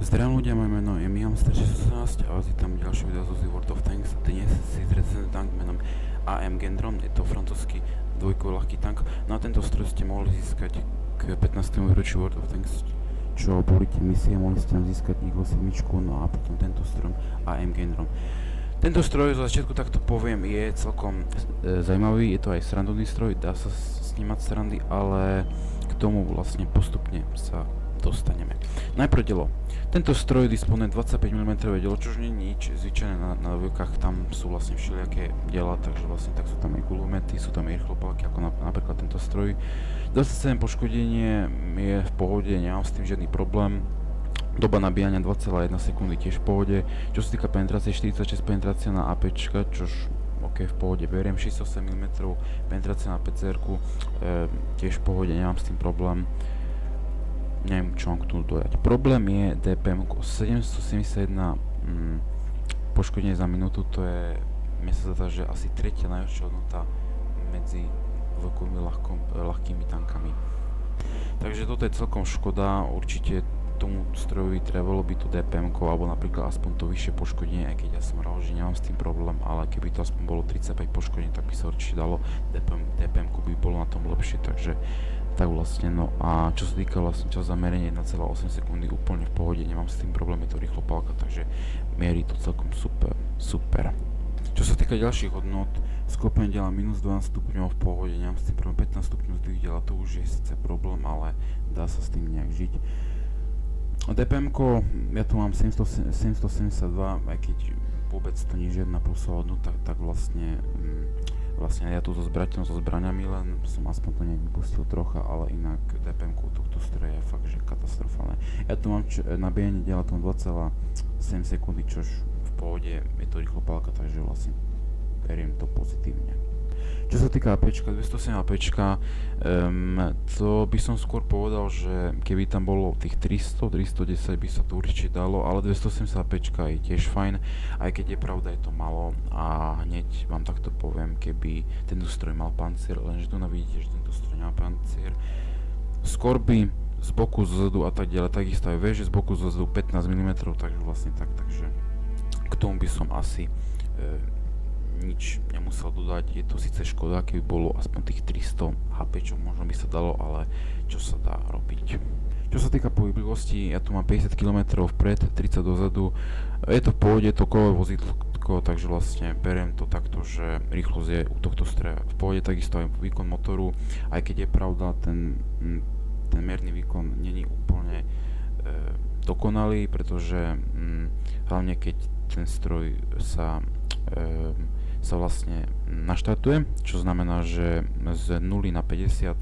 Zdravím ľudia, moje meno je Mihamster618 a vás vítam ďalšie video zo World of Tanks. Dnes si zrecenzujeme tank menom AM Gendron, je to francúzsky dvojkový ľahký tank. No a tento stroj ste mohli získať k 15. výročiu World of Tanks, čo boli tie misie, mohli ste tam získať Eagle 7, no a potom tento stroj AM Gendron. Tento stroj, zo začiatku takto poviem, je celkom zaujímavý, je to aj srandovný stroj, dá sa snímať srandy, ale k tomu vlastne postupne sa dostaneme. Najprv delo. Tento stroj disponuje 25 mm dielo, čož nie je nič zvyčajné na dvojkách, tam sú vlastne všelijaké diela, takže vlastne tak sú tam aj kulomety, sú tam aj rýchlopálky, ako napríklad tento stroj. 27 poškodenie je v pohode, nemám s tým žiadny problém. Doba nabíjania 2,1 sekundy tiež v pohode. Čo sa týka penetrácie, 46 penetrácia na APčka, čož ok, v pohode beriem, 68 mm penetrácia na PCR-ku, tiež v pohode, nemám s tým problém. Neviem, čo mám k tomu dodať. Problém je DPM 771 poškodenie za minútu, to je, mne sa zdá, že asi tretia najhoršia hodnota medzi dvojkovými ľahkými tankami. Takže toto je celkom škoda, určite tomu strojovi trebalo by to DPM-ko, alebo napríklad aspoň to vyššie poškodenie, aj keď ja som rád, že nemám s tým problém, ale keby to aspoň bolo 35 poškodení, tak by sa určite dalo, DPM-ko by bolo na tom lepšie, takže tak vlastne, no a čo sa týka vlastne čas zamerenia 1,8 sekundy, úplne v pohode, nemám s tým problém, je to rýchlopálka, takže mierí to celkom super. Čo sa týka ďalších hodnot, sklopenie diela minus 12 stupňov v pohode, nemám s tým problém, 15 stupňov zdvih diela, to už je síce problém, ale dá sa s tým nejak žiť. DPM-ko, ja tu mám 772, aj keď vôbec to nie je žiadna plusová hodnota, tak vlastne ja tu so zbraňami, len som aspoň to nejak vypustil trocha, ale inak DPM-ku tohto stroja je fakt, že katastrofálne. Ja tu mám nabíjanie diela 2,7 sekundy, čož v pohode je to rýchlopálka, takže vlastne beriem to pozitívne. Čo sa týka APčka, 207 APčka, to by som skôr povedal, že keby tam bolo tých 310 by sa to určite dalo, ale 280 APčka je tiež fajn, aj keď je pravda, je to malo a hneď vám takto poviem, keby tento stroj mal pancier, lenže tu vidíte, že tento stroj nemá pancier. Skorby z boku, z zadu a tak ďalej, takisto aj veže z boku, z zadu 15 mm, takže vlastne tak, takže k tomu by som asi nič nemusel dodať, je to síce škoda, keby bolo aspoň tých 300 HP, čo možno by sa dalo, ale čo sa dá robiť. Čo sa týka pohyblivosti, ja tu mám 50 km vpred, 30 dozadu, je to v pohode, to kolové vozítko, takže vlastne beriem to takto, že rýchlosť je u tohto stroja v pohode, takisto aj výkon motoru, aj keď je pravda, ten mierny výkon není úplne dokonalý, pretože hlavne keď ten stroj sa vlastne naštartuje, čo znamená, že z 0 na 50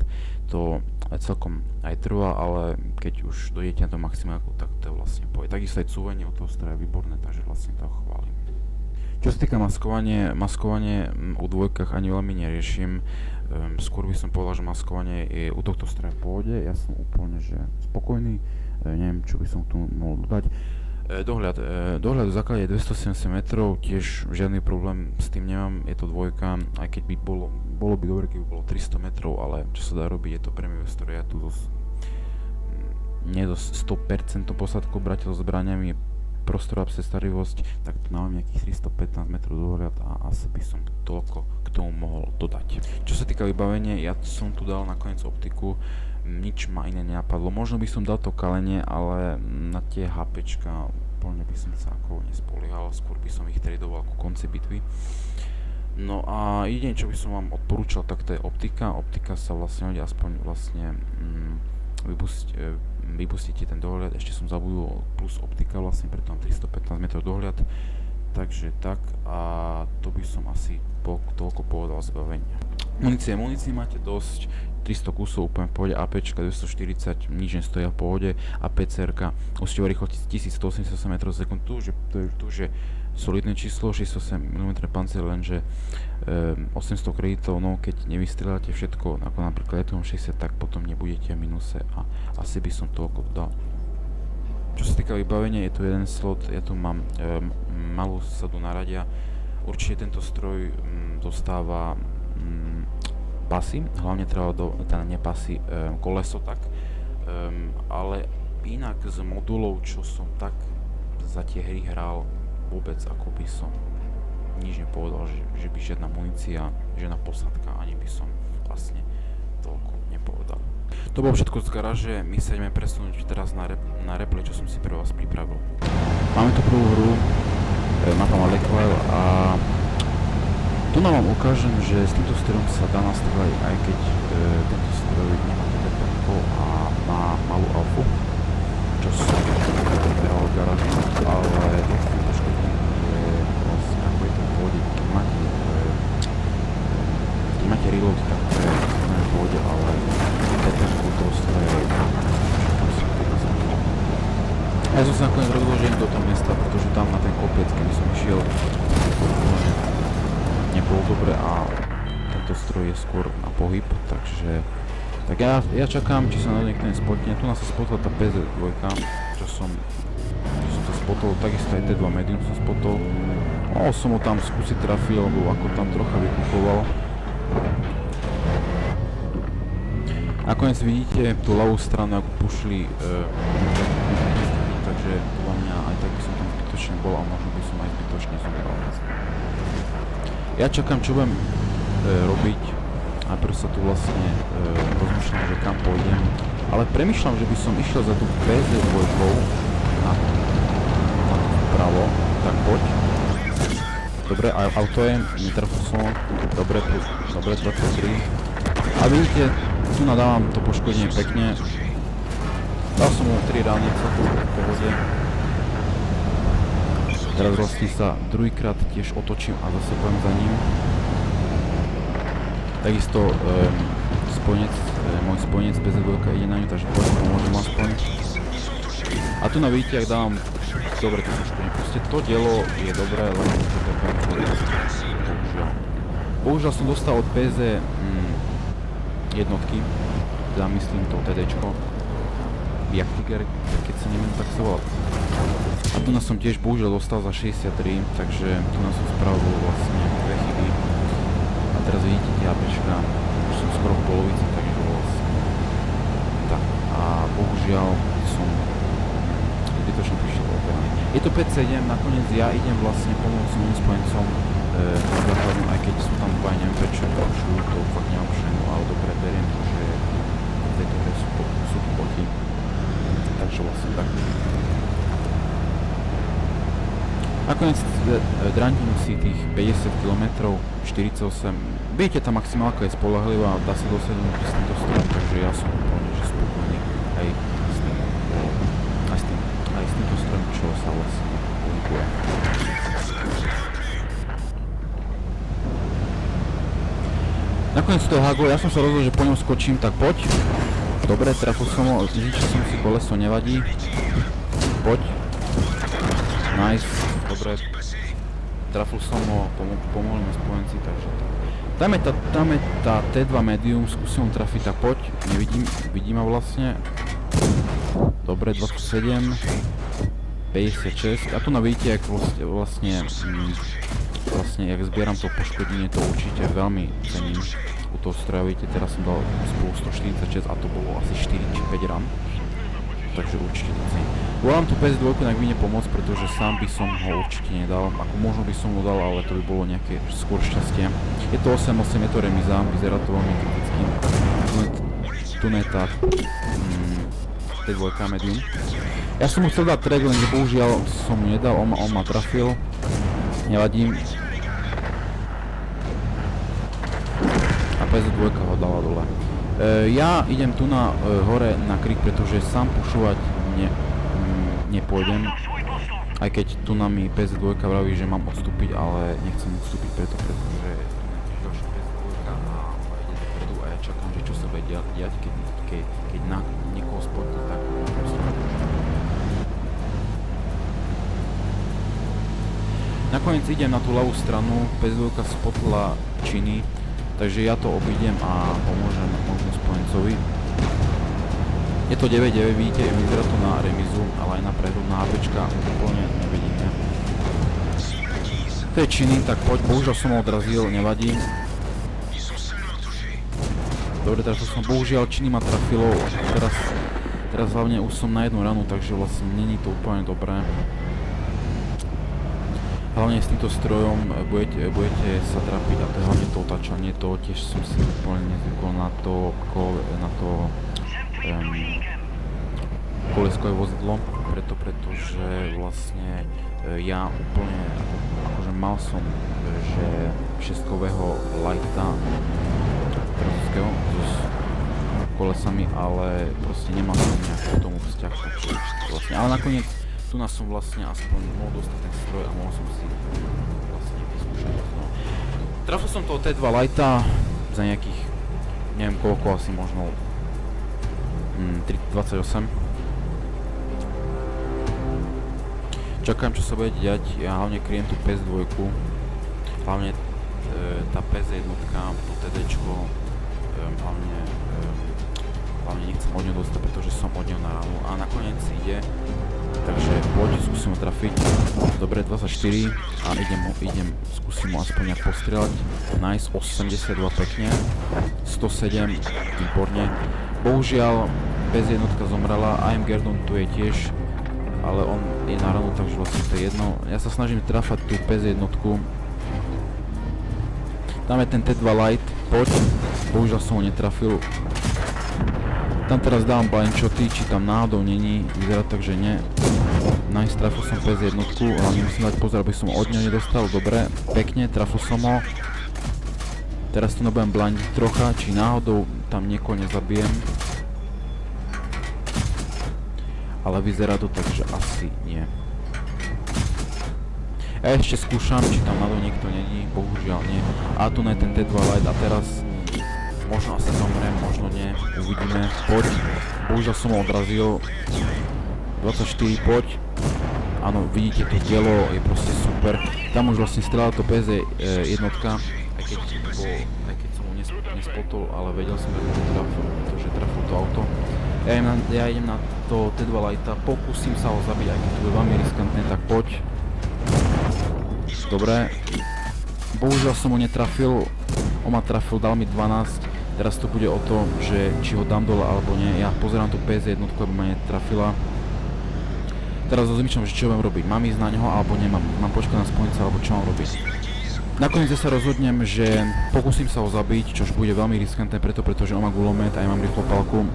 to celkom aj trvá, ale keď už dojdete na to maximálku, tak to vlastne povie. Takisto aj cúvanie od toho stroja je výborné, takže vlastne to chválim. Čo sa týka maskovanie u dvojkách ani veľmi neriešim, skôr by som povedal, že maskovanie je u tohto stroja v pohode, ja som úplne že spokojný, neviem, čo by som tu mohol dodať. Dohľad v základe je 270 metrov, tiež žiadny problém s tým nemám, je to dvojka, aj keď by bolo by dobre, keby bolo 300 metrov, ale čo sa dá robiť, je to premiové stroj, ja tu nie dosť 100% posádkou bratil so zbraniami, prostor a starivosť, tak tu mám nejakých 315 metrov dohľad a asi by som toľko k tomu mohol dodať. Čo sa týka vybavenia, ja som tu dal nakoniec optiku, nič ma iné nenapadlo, možno by som dal to kalenie, ale na tie HPčka úplne by som sa ako nespoliehal, skôr by som ich tradoval ku konci bitvy. No a jediné, čo by som vám odporúčal, tak to je optika. Optika sa vlastne hodí, aspoň vlastne vypustíte ten dohľad, ešte som zabudol plus optika vlastne, preto mám 315 metrov dohľad, takže tak a to by som asi toľko povedal zbavenia. Munície máte dosť, 300 kusov úplne v pohode, APčka 240, nič nestojí v pohode a PCRka musíte rýchlosť 1188 m/s, to už je solidné číslo, 68 mm pancier, lenže 800 kreditov, no keď nevystrieľate všetko, ako napríklad Letom 60, tak potom nebudete v minuse a asi by som toľko dodal. Čo sa týka vybavenia, je tu jeden slot, ja tu mám malú sadu naradia, určite tento stroj dostáva pasy, hlavne treba nepasy koleso tak, ale inak z modulov, čo som tak za tie hry hral, vôbec ako by som nič nepovedal, že by žiadna munícia, žiadna posádka, ani by som vlastne toľko nepovedal. To bolo všetko z garáže, my sa ideme presunúť teraz na replay, čo som si pre vás pripravil. Máme tu prvú hru, mapa Malekvile a tu nám vám ukážem, že s týmto strojom sa dá nastavovať, aj keď tento stroj nemá TDP a má malú alfu, čo som hral v garáži, ale jediným poškodením je vlastne, ako je to v pôde, keď máte reload, tak to je v pôde, ale TDP toho stroja je ja som sa nakoniec rozhodol, že idem do toho miesta, pretože tam na ten kopec, keby som išiel, nebolo dobre a tento stroj je skôr na pohyb, takže tak ja čakám, či sa na niekto nespotne. Tu nás sa spotla tá PZ2, čo som sa spotol, takisto aj T2 Medium som spotol. Mohol som ho tam skúsiť trafiť, lebo ako tam trocha vykupoval. Nakoniec vidíte tú ľavú stranu, ako pušli takže podľa mňa aj tak by som tam zbytočne bol a možno by som aj zbytočne zomrel. Ja čakám, čo budem robiť. Najprv sa tu vlastne rozmýšľam, že kam pôjdem, ale premýšľam, že by som išiel za tú PZ2 na vpravo, tak poď. Dobre, auto je, netrafil som, dobre, trafil 3. A vidíte, tu nadávam to poškodenie pekne. Dal som mu 3 ránice v pohode. Teraz vlastne sa druhýkrát tiež otočím a zase pôjdem za ním. Takisto môj spojenec PZ2 ide na ňu, takže pomôžem aspoň. A tu vidíte, ak dávam dobre to poškodenie. Proste to dielo je dobré, len to TPM bohužiaľ. Bohužiaľ som dostal od PZ jednotky, teda myslím to TDčko. Jagdtiger, keď sa neviem, tak sa volá. A tu nás som tiež bohužiaľ dostal za 63, takže tu nás som spravil vlastne dve chyby. A teraz vidíte tie APčka, už som skoro v polovici, takže vlastne tak. A bohužiaľ som zbytočne prišiel do operány. Je to 5-7, nakoniec ja idem vlastne pomôcť mojim spojencom na základnú, aj keď sú tam dva, neviem prečo ďalšiu, to fakt nemám všemu, ale dobre beriem to, že v tejto hre sú tu boty. Takže vlastne tak. Nakoniec drandím si tých 50 km, 48, viete, tá maximálka je spoľahlivá, dá sa dosiahnuť s týmto strojom, takže ja som úplne že spokojný aj s týmto strojom, čo sa vlastne pohybuje. Nakoniec toho Hago, ja som sa rozhodol, že po ňom skočím, tak poď. Dobre, trafil som ho, zničil som si koleso, nevadí. Poď. Nice, dobre. Trafil som ho, pomohli mi spojenci, takže tam je tá T2 Medium, skúsim ho trafiť, tak poď. Vidím ma vlastne. Dobre, 27. 56. A tu vidíte, jak vlastne jak zbieram to poškodenie, to určite veľmi cením. U toho stroja, vidíte, teraz som dal spolu 146 a to bolo asi 4 či 5 ran. Takže určite to cením. Volám tu PS2, ak mi nepomôcť, pretože sám by som ho určite nedal. Ako možno by som ho dal, ale to by bolo nejaké skôr šťastie. Je to 8-8, je to remiza, vyzerá to veľmi kriticky. Tu je tá T2 Medium. Ja som mu chcel dať track, lenže bohužiaľ som mu nedal, on ma trafil. Nevadím. A PS2 ho dala dole. Ja idem tu na hore na krik, pretože sám pušovať nepôjdem. Aj keď tu na mi PS2 vraví, že mám odstúpiť, ale nechcem odstúpiť pretože tu je tiež ďalšia PS2 a ide dopredu a ja čakám, že čo sa bude diať, keď na niekoho spotne, tak nakoniec idem na tú ľavú stranu, PS2 spotla činy, takže ja to obídem a pomôžem možno spojencovi. Je to 9-9, vidíte, vyzerá to na remizu, ale aj na prehru na APčka úplne nevidíme. To je činy, tak poď, bohužiaľ som ho odrazil, nevadí. Dobre, trafil som, bohužiaľ činy ma trafilo, teraz Teraz hlavne už som na jednu ranu, takže vlastne není to úplne dobré. Hlavne s týmto strojom budete sa trápiť a to je hlavne to otáčanie, to tiež som si úplne nezvykol na to koleskové vozidlo, pretože vlastne ja úplne, akože mal som, že šestkového lighta francúzskeho s kolesami, ale proste nemal som nejaký k tomu vzťah, vlastne, ale nakoniec tu nás som vlastne aspoň mohol dostať ten stroj a mohol som si vlastne vyskúšať. No. Trafil som toho T2 lighta za nejakých, neviem koľko, asi možno 328. Čakám, čo sa bude diať, ja hlavne kryjem tú PS2, hlavne tá PS1, to TDčko, hlavne nechcem od ňou dostať, pretože som od ňou na ránu a nakoniec ide, takže poď, skúsim ho trafiť, dobre, 24 a idem, skúsim ho aspoň nejak postrieľať, nice, 82 pekne, 107, výborne, bohužiaľ PS1 zomrela, AM Gerdon tu je tiež, ale on je na ranu, takže vlastne to je jedno. Ja sa snažím trafať tú PS1. Tam je ten T2 Light, poď. Bohužiaľ som ho netrafil. Tam teraz dávam blind shoty, či tam náhodou není. Vyzerá tak, že nie. Nice, trafil som PS1, ale musím dať pozor, aby som od ňa nedostal. Dobre, pekne, trafil som ho. Teraz to nebudem blindiť trocha, či náhodou tam niekoho nezabijem. Ale vyzerá to tak, že asi nie. Ja ešte skúšam, či tam nadol niekto není, bohužiaľ nie. A tu je ten T2 Light a teraz možno asi zomrem, možno nie, uvidíme. Poď, bohužiaľ som ho odrazil. 24, poď. Áno, vidíte, to dielo je proste super. Tam už vlastne strieľala to PS jednotka, aj keď som ho nespotol, ale vedel som, že trafil to auto. Ja idem na to T2 Lighta, pokúsim sa ho zabiť, aj keď to bude veľmi riskantné, tak poď. Dobre. Bohužiaľ som ho netrafil, on ma trafil, dal mi 12. Teraz to bude o to, že či ho dám dole alebo nie. Ja pozerám tú PS1, lebo ma netrafila. Teraz rozmýšľam, že čo budem robiť. Mám ísť na neho alebo nemám? Mám počkať na spojenca alebo čo mám robiť? Nakoniec sa rozhodnem, že pokúsim sa ho zabiť, čož bude veľmi riskantné, pretože on má gulomet a ja mám rýchlo palku.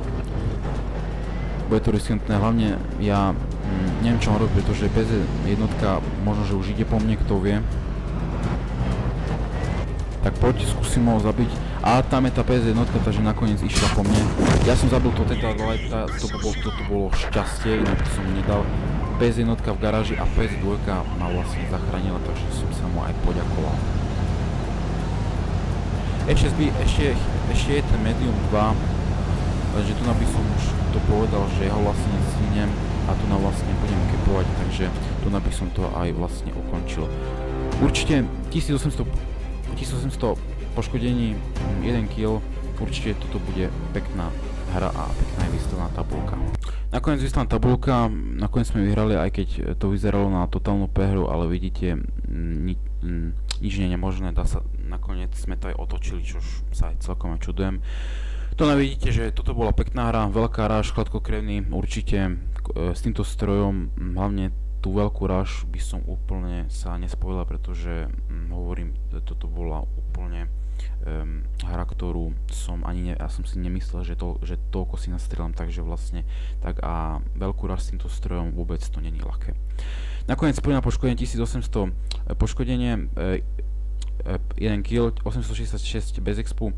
Bude to riskantné, hlavne ja neviem čo mám robiť, pretože PS1 možno, že už ide po mne, kto vie. Tak poď, skúsim ho zabiť. A tam je tá PS1, takže nakoniec išla po mne. Ja som zabil to T2 Lighta, toto bolo šťastie, inak som nedal. PS1 v garáži a PS2 ma vlastne zachránila, takže som sa mu aj poďakoval. Ešte je ten Medium 2, lenže tu by som už to povedal, že ja ho vlastne nesvinem a tu vlastne budem kepovať, takže tu by som to aj vlastne ukončil. Určite 1800 poškodení, 1 kill, určite toto bude pekná hra a pekná je výstavná tabulka. Nakoniec výstavná tabulka, nakoniec sme vyhrali, aj keď to vyzeralo na totálnu prehru, ale vidíte, nič nie je nemožné, nakoniec sme to aj otočili, čož sa aj celkom aj čudujem. To vidíte, že toto bola pekná hra, veľká ráž, hladkokrevný, určite s týmto strojom, hlavne tú veľkú ráž by som úplne sa nespojila, pretože hovorím, toto bola úplne hra, ktorú ja som si nemyslel, že toľko si nastrieľam, takže vlastne tak a veľkú ráž s týmto strojom vôbec to není ľahké. Nakoniec spojím na poškodenie 1800 poškodenie, 1 kill, 866 bez expu.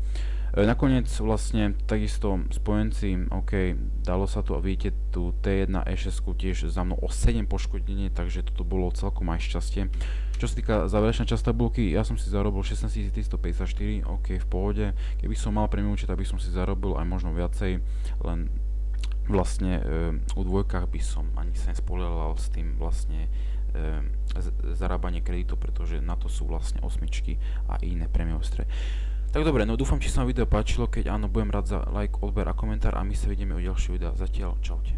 Nakoniec vlastne takisto spojenci, ok, dalo sa to a vidíte tu T1 E6 tiež za mnou o 7 poškodenie, takže toto bolo celkom aj šťastie. Čo sa týka záverečnej časť tabulky, ja som si zarobil 16354, ok, v pohode. Keby som mal premium účet, tak by som si zarobil aj možno viacej, len vlastne u dvojkách by som ani sa nespolielal s tým vlastne zarábanie kreditu, pretože na to sú vlastne osmičky a iné premium stroje. Tak dobre, no dúfam, či sa vám video páčilo, keď áno, budem rád za like, odber a komentár a my sa vidíme u ďalšieho videa. Zatiaľ, čaute.